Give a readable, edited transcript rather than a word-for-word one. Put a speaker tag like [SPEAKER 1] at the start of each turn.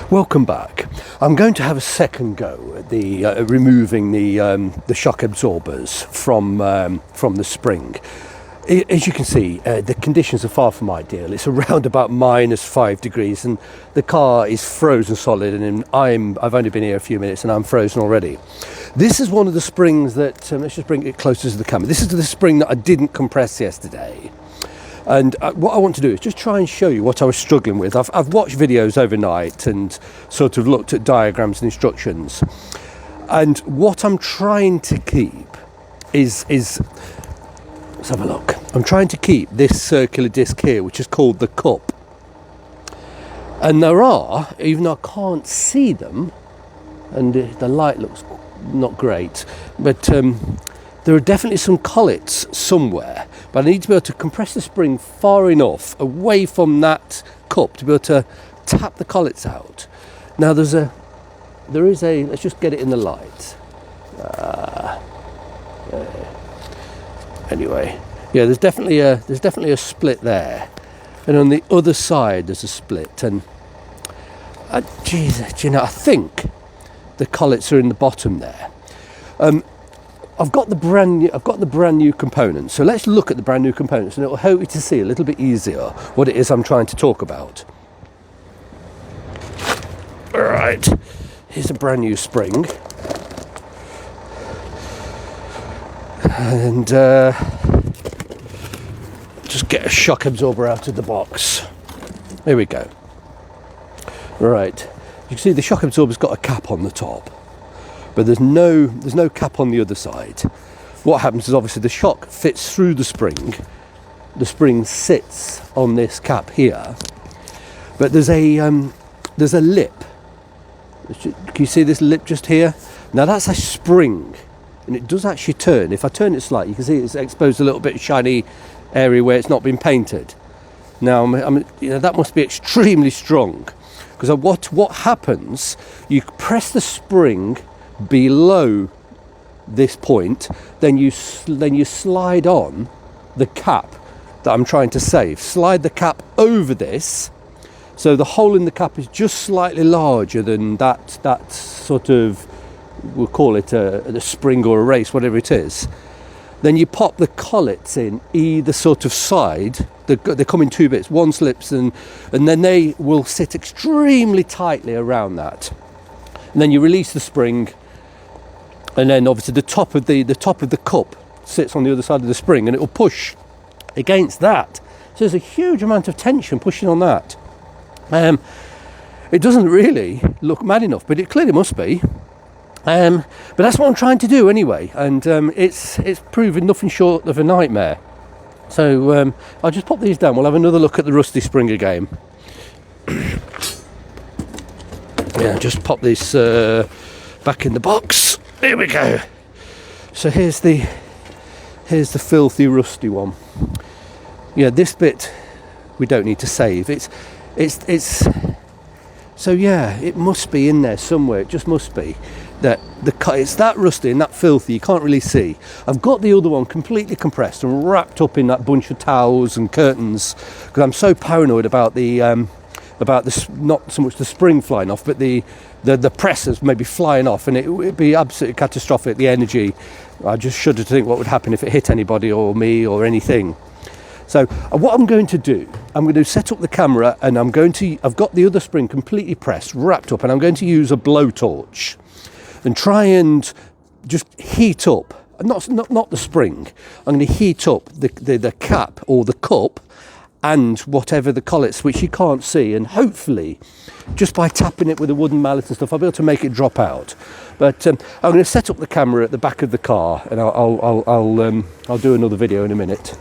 [SPEAKER 1] Welcome back. I'm going to have a second go at the removing the shock absorbers from the spring. As you can see, the conditions are far from ideal. It's around about -5 degrees and the car is frozen solid, and I've only been here a few minutes and I'm frozen already. This is one of the springs that, let's just bring it closer to the camera. This is the spring that I didn't compress yesterday. And what I want to do is just try and show you what I was struggling with. I've watched videos overnight and sort of looked at diagrams and instructions. And what I'm trying to keep is let's have a look. I'm trying to keep this circular disc here, which is called the cup. And there are, even though I can't see them, and the light looks not great, but there are definitely some collits somewhere, but I need to be able to compress the spring far enough away from that cup to be able to tap the collits out. Now there is a, let's just get it in the light. Anyway, yeah, there's definitely a split there, and on the other side there's a split, and Jesus, you know, I think the collits are in the bottom there. I've got the brand new components. So let's look at the brand new components, and it will help you to see a little bit easier what it is I'm trying to talk about. All right, here's a brand new spring, and just get a shock absorber out of the box. There we go. Right, you can see the shock absorber's got a cap on the top, but there's no cap on the other side. What happens is obviously the shock fits through the spring sits on this cap here, but there's a lip. Can you see this lip just here? Now that's a spring, and it does actually turn. If I turn it slightly, you can see it's exposed a little bit of shiny area where it's not been painted. Now you know, that must be extremely strong, because what happens, you press the spring below this point, then you slide on the cap that I'm trying to save. Slide the cap over this, so the hole in the cap is just slightly larger than that sort of, we'll call it a spring or a race, whatever it is. Then you pop the collits in either sort of side. They come in two bits. One slips and then they will sit extremely tightly around that. And then you release the spring, and then obviously the top of the cup sits on the other side of the spring, and it will push against that. So there's a huge amount of tension pushing on that. It doesn't really look mad enough, but it clearly must be. But that's what I'm trying to do anyway, and it's proven nothing short of a nightmare. So I'll just pop these down. We'll have another look at the rusty spring again. Yeah, just pop this back in the box. Here we go. So here's the filthy rusty one. Yeah, this bit we don't need to save. It's so yeah, it must be in there somewhere. It just must be that it's that rusty and that filthy you can't really see. I've got the other one completely compressed and wrapped up in that bunch of towels and curtains, because I'm so paranoid about this, not so much the spring flying off, but the presses maybe flying off, and it would be absolutely catastrophic. The energy, I just shudder to think what would happen if it hit anybody or me or anything. So what I'm going to do, I'm going to set up the camera, and I've got the other spring completely pressed, wrapped up, and I'm going to use a blowtorch and try and just heat up, not the spring. I'm going to heat up the cap or the cup and whatever the collits, which you can't see, and hopefully just by tapping it with a wooden mallet and stuff I'll be able to make it drop out. But I'm going to set up the camera at the back of the car, and I'll do another video in a minute.